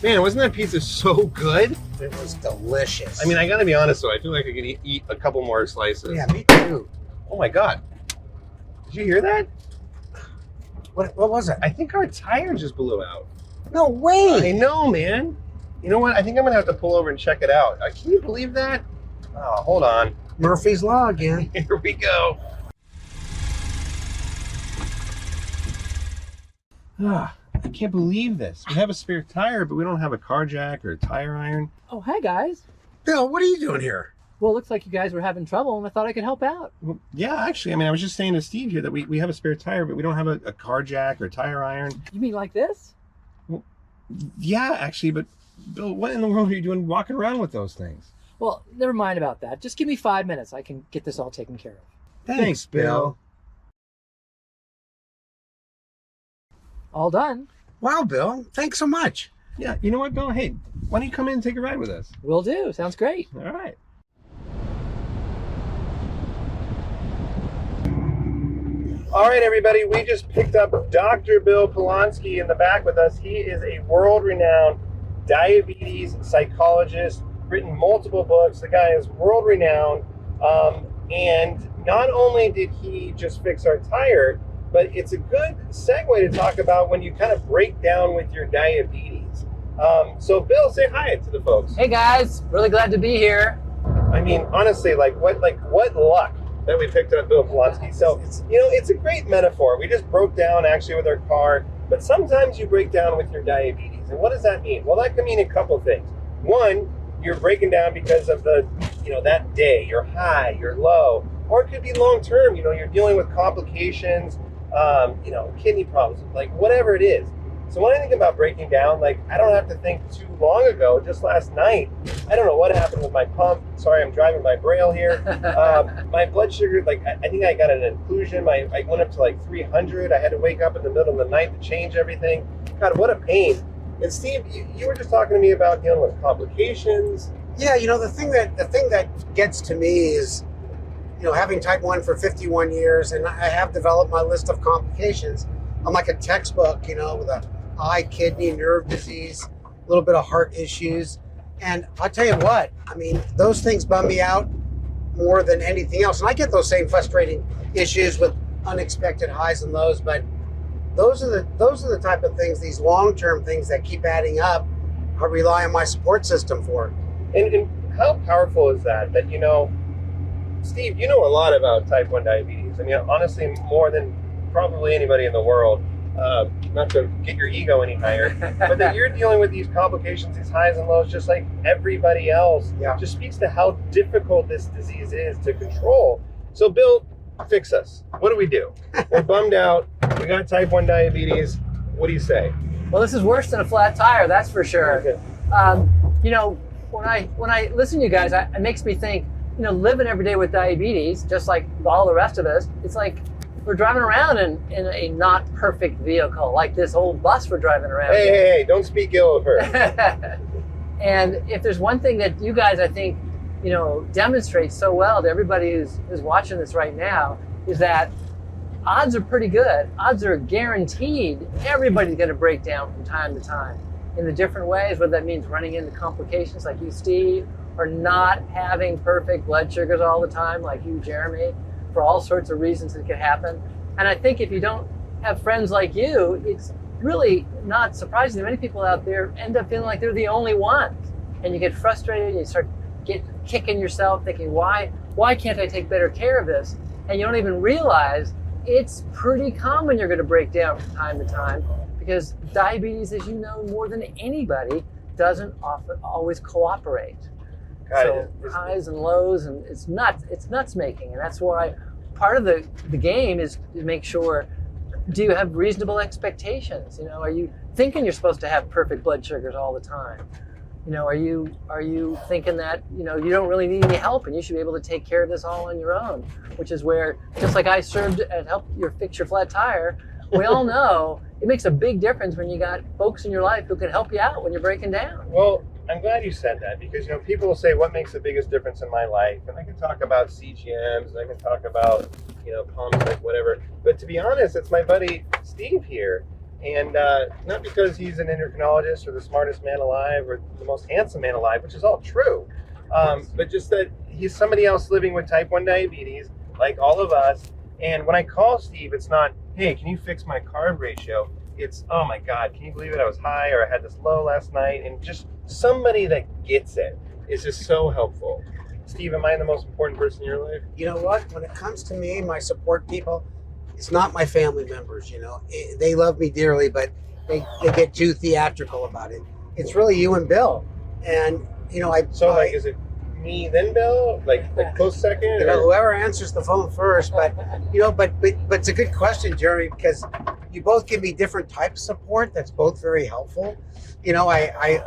Man, wasn't that pizza so good? It was delicious. I mean, I gotta be honest though, I feel like I could eat a couple more slices. Yeah, me too. Oh my God. Did you hear that? What was it? I think our tire just blew out. No way. I know, man. You know what? I think I'm gonna have to pull over and check it out. Can you believe that? Oh, hold on. Murphy's Law again. Here we go. I can't believe this. We have a spare tire, but we don't have a car jack or a tire iron. Oh, hi guys. Bill, what are you doing here? Well, it looks like you guys were having trouble, and I thought I could help out. Well, yeah, actually, I mean, I was just saying to Steve here that we have a spare tire, but we don't have a car jack or a tire iron. You mean like this? Well, yeah, actually, but Bill, what in the world are you doing walking around with those things? Well, never mind about that. Just give me 5 minutes. I can get this all taken care of. Thanks, Bill. All done. Wow, Bill. Thanks so much. Yeah, you know what, Bill? Hey, why don't you come in and take a ride with us? Will do. Sounds great. All right. All right, everybody, we just picked up Dr. Bill Polonsky in the back with us. He is a world-renowned diabetes psychologist, written multiple books. The guy is world-renowned. And not only did he just fix our tire, but it's a good segue to talk about when you kind of break down with your diabetes. So Bill, say hi to the folks. Hey guys, really glad to be here. I mean, honestly, what luck that we picked up Bill Polonsky. So, you know, it's a great metaphor. We just broke down actually with our car, but sometimes you break down with your diabetes. And what does that mean? Well, that can mean a couple things. One, you're breaking down because of that day, you're high, you're low, or it could be long-term, you're dealing with complications, kidney problems, like whatever it is. So when I think about breaking down, I don't have to think too long ago, just last night, I don't know what happened with my pump. Sorry, I'm driving my braille here. My blood sugar, I think I got an inclusion. I went up to 300. I had to wake up in the middle of the night to change everything. God, what a pain. And Steve, you were just talking to me about dealing with complications. Yeah, the thing that gets to me is, having type 1 for 51 years, and I have developed my list of complications. I'm like a textbook, with a eye, kidney, nerve disease, a little bit of heart issues. And I'll tell you what, I mean, those things bum me out more than anything else. And I get those same frustrating issues with unexpected highs and lows, but those are the type of things, these long-term things that keep adding up, I rely on my support system for. And how powerful is that, Steve, you know a lot about type 1 diabetes. I mean, honestly, more than probably anybody in the world, not to get your ego any higher, but that you're dealing with these complications, these highs and lows, just like everybody else. Yeah. Just speaks to how difficult this disease is to control. So Bill, fix us. What do we do? We're bummed out. We got type 1 diabetes. What do you say? Well, this is worse than a flat tire, that's for sure. Okay. When I listen to you guys, it makes me think, living every day with diabetes, just like all the rest of us, it's like we're driving around in a not perfect vehicle, like this old bus we're driving around. Hey, don't speak ill of her. And if there's one thing that you guys, I think, demonstrate so well to everybody who's watching this right now, is that odds are pretty good. Odds are guaranteed everybody's going to break down from time to time in the different ways, whether that means running into complications like you, Steve, or not having perfect blood sugars all the time like you, Jeremy, for all sorts of reasons that could happen. And I think if you don't have friends like you, it's really not surprising that many people out there end up feeling like they're the only ones. And you get frustrated, and you start kicking yourself, thinking, why can't I take better care of this? And you don't even realize it's pretty common you're going to break down from time to time, because diabetes, as you know more than anybody, doesn't often always cooperate. So highs and lows, and it's nuts making. And that's why part of the game is to make sure, do you have reasonable expectations? Are you thinking you're supposed to have perfect blood sugars all the time? Are you thinking that, you don't really need any help and you should be able to take care of this all on your own? Which is where, just like I served and helped you fix your flat tire, we all know it makes a big difference when you got folks in your life who can help you out when you're breaking down. Well, I'm glad you said that, because people will say, what makes the biggest difference in my life? And I can talk about CGMs, and I can talk about pumps, whatever. But to be honest, it's my buddy Steve here. And not because he's an endocrinologist or the smartest man alive or the most handsome man alive, which is all true, but just that he's somebody else living with type 1 diabetes, like all of us. And when I call Steve, it's not, hey, can you fix my carb ratio? It's, oh my God, can you believe it? I was high, or I had this low last night. And just somebody that gets it is just so helpful. Steve, am I the most important person in your life? You know what? When it comes to me, my support people, it's not my family members, you know. They love me dearly, but they get too theatrical about it. It's really you and Bill. And, you know, like, is it me then Bill? Like close second? You know, whoever answers the phone first. But, you know, but it's a good question, Jeremy, because you both give me different types of support. That's both very helpful. You know, I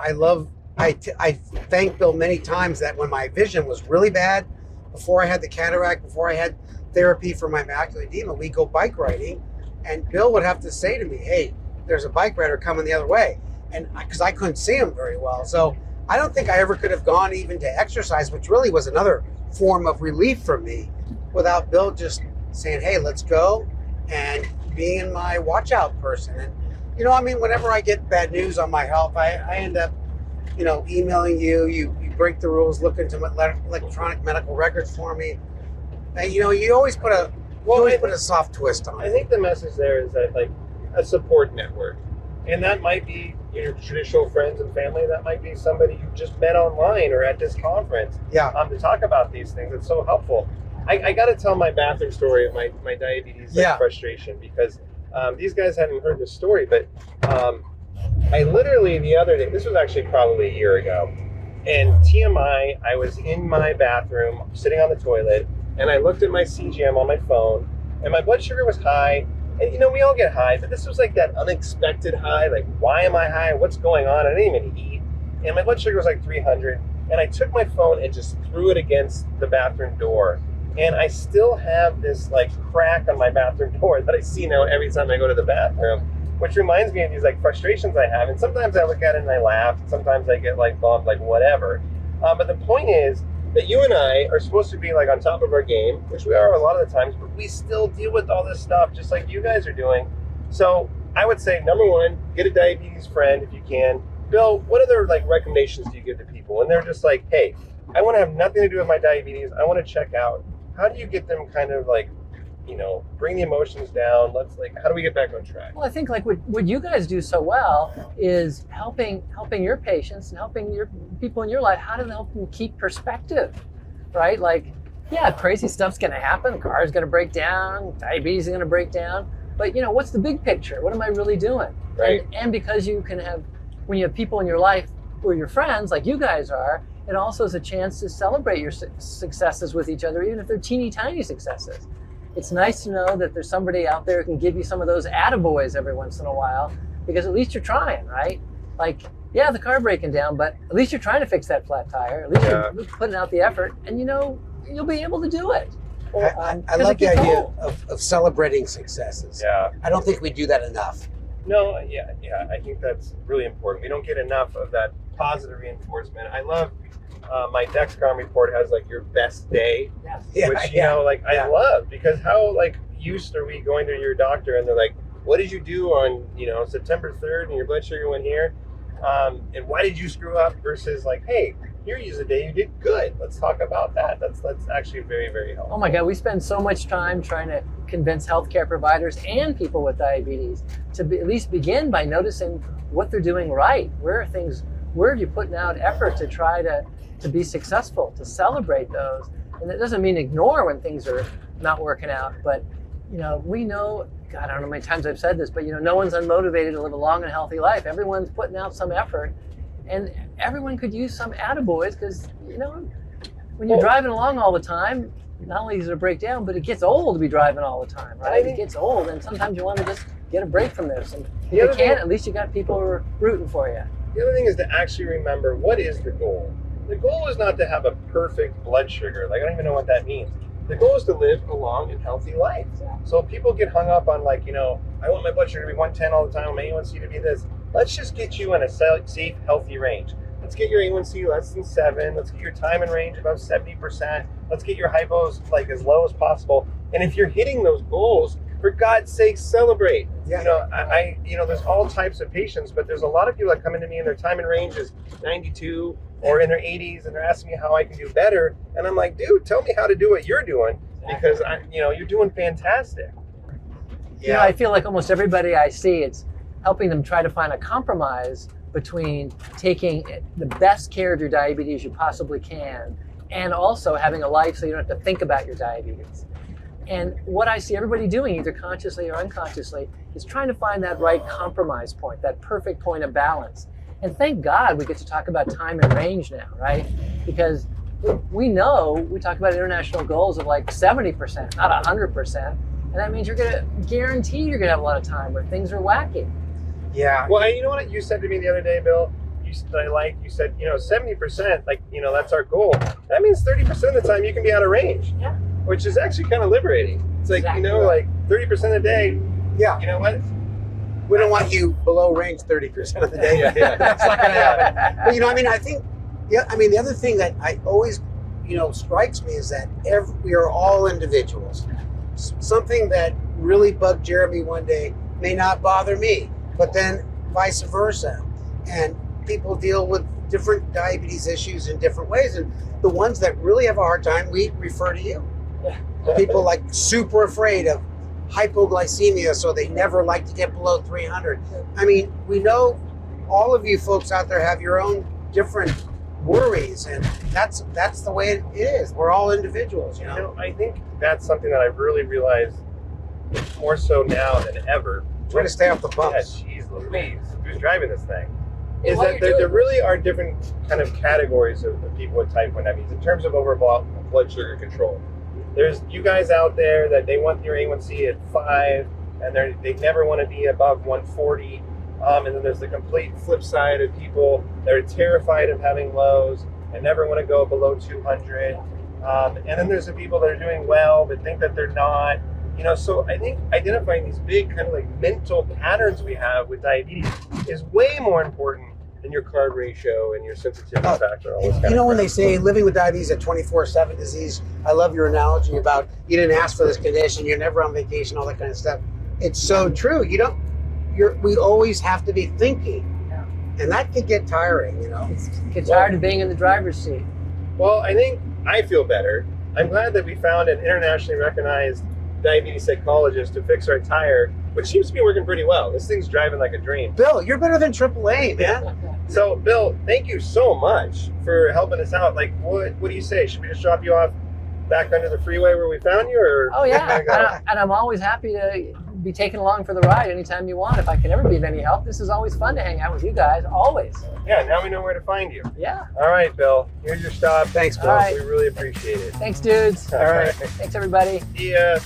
thank Bill many times that when my vision was really bad, before I had the cataract, before I had therapy for my macular edema, we go bike riding, and Bill would have to say to me, hey, there's a bike rider coming the other way. And because I couldn't see him very well. So I don't think I ever could have gone even to exercise, which really was another form of relief for me, without Bill just saying, hey, let's go, and being my watch out person. And, you know, I mean, whenever I get bad news on my health, I end up, you know, emailing you. You break the rules, look into my electronic medical records for me. And, you know, you always put a soft twist on it. I think the message there is that, like, a support network. And that might be your traditional friends and family. That might be somebody you just met online or at this conference. Yeah. To talk about these things. It's so helpful. I got to tell my bathroom story of my diabetes frustration, because these guys hadn't heard this story, but I literally the other day, this was actually probably a year ago, and TMI, I was in my bathroom sitting on the toilet, and I looked at my CGM on my phone, and my blood sugar was high. And, you know, we all get high, but this was like that unexpected high. Like, why am I high? What's going on? I didn't even eat. And my blood sugar was like 300. And I took my phone and just threw it against the bathroom door. And I still have this, like, crack on my bathroom door that I see now every time I go to the bathroom, which reminds me of these, like, frustrations I have. And sometimes I look at it and I laugh. Sometimes I get, like, bummed, like, whatever. But the point is that you and I are supposed to be, like, on top of our game, which we are a lot of the times, but we still deal with all this stuff just like you guys are doing. So I would say, number one, get a diabetes friend if you can. Bill, what other, like, recommendations do you give to people? And they're just like, hey, I want to have nothing to do with my diabetes. I want to check out. How do you get them kind of, like, you know, bring the emotions down? How do we get back on track? Well, I think, like, what you guys do so well is helping your patients and helping your people in your life. How to help them keep perspective, right? Like, yeah, crazy stuff's going to happen. The car's going to break down. Diabetes is going to break down. But, you know, what's the big picture? What am I really doing? Right. And because you can have, when you have people in your life who are your friends, like you guys are, it also is a chance to celebrate your successes with each other, even if they're teeny tiny successes. It's nice to know that there's somebody out there who can give you some of those attaboys every once in a while, because at least you're trying, right? Like, yeah, the car breaking down, but at least you're trying to fix that flat tire. At least you're putting out the effort, and, you know, you'll be able to do it. I love the idea of celebrating successes. Yeah. I don't think we do that enough. No, yeah. I think that's really important. We don't get enough of that positive reinforcement. I love my Dexcom report has, like, your best day, which, you know, like, I love, because how, like, used are we going to your doctor and they're like, what did you do on, you know, September 3rd and your blood sugar went here? And why did you screw up? Versus, like, hey, here's a day you did good. Let's talk about that. That's actually very, very helpful. Oh my God, we spend so much time trying to convince healthcare providers and people with diabetes to at least begin by noticing what they're doing right. Where are you putting out effort to try to be successful, to celebrate those? And that doesn't mean ignore when things are not working out, but, you know, we know, God, I don't know how many times I've said this, but, you know, no one's unmotivated to live a long and healthy life. Everyone's putting out some effort, and everyone could use some attaboys, because, you know, when you're driving along all the time, not only does it break down, but it gets old to be driving all the time, right? It gets old, and sometimes you want to just get a break from this. And if you can't, at least you got people who are rooting for you. The other thing is to actually remember, what is the goal? The goal is not to have a perfect blood sugar. Like, I don't even know what that means. The goal is to live a long and healthy life. So people get hung up on, like, you know, I want my blood sugar to be 110 all the time, my A1C to be this. Let's just get you in a safe, healthy range. Let's get your A1C less than 7. Let's get your time in range above 70%. Let's get your hypos, like, as low as possible. And if you're hitting those goals, for God's sake, celebrate. Yeah. You know, there's all types of patients, but there's a lot of people that come into me and their time in range is 92 or in their 80s, and they're asking me how I can do better. And I'm like, dude, tell me how to do what you're doing, because you're doing fantastic. You know, I feel like almost everybody I see, it's helping them try to find a compromise between taking the best care of your diabetes you possibly can and also having a life so you don't have to think about your diabetes. And what I see everybody doing, either consciously or unconsciously, is trying to find that right compromise point, that perfect point of balance. And thank God we get to talk about time and range now, right? Because we know we talk about international goals of like 70%, not 100%. And that means you're going to guarantee you're going to have a lot of time where things are wacky. Yeah. Well, you know what you said to me the other day, Bill? You said, 70%, that's our goal. That means 30% of the time you can be out of range. Yeah. Which is actually kind of liberating. It's like, Exactly. like 30% of the day, Yeah. you know what? We don't want you below range 30% of the day. Yeah. That's not going to happen. But I think, the other thing that I always, strikes me is that we are all individuals. Something that really bugged Jeremy one day may not bother me, but then vice versa. And people deal with different diabetes issues in different ways. And the ones that really have a hard time, we refer to you. Yeah. People like super afraid of hypoglycemia, so they never like to get below 300. I mean, we know all of you folks out there have your own different worries, and that's the way it is. We're all individuals, I think that's something that I've really realized more so now than ever. Try to stay off the bumps. Yeah, jeez Louise, who's driving this thing? Is While that you're there really are different kind of categories of people with type 1 diabetes in terms of overall blood sugar control. There's you guys out there that they want your A1C at 5, and they never want to be above 140. And then there's the complete flip side of people that are terrified of having lows and never want to go below 200. And then there's the people that are doing well but think that they're not. So I think identifying these big kind of like mental patterns we have with diabetes is way more important than your carb ratio and your sensitivity factor. All this kind of when crap. they say living with diabetes at 24/7 disease, I love your analogy about you didn't ask for this condition, you're never on vacation, all that kind of stuff. It's so true. We always have to be thinking, and that could get tiring. Get tired of being in the driver's seat. Well, I think I feel better. I'm glad that we found an internationally recognized diabetes psychologist to fix our tire, which seems to be working pretty well. This thing's driving like a dream. Bill, you're better than AAA, man. So, Bill, thank you so much for helping us out. Like, what do you say? Should we just drop you off back under the freeway where we found you, or? Oh yeah, and I'm always happy to be taken along for the ride anytime you want. If I can ever be of any help, this is always fun to hang out with you guys. Always. Yeah, now we know where to find you. Yeah. All right, Bill. Here's your stop. Thanks, Bill. All right. We really appreciate it. Thanks, dudes. All right. Thanks, everybody. See ya.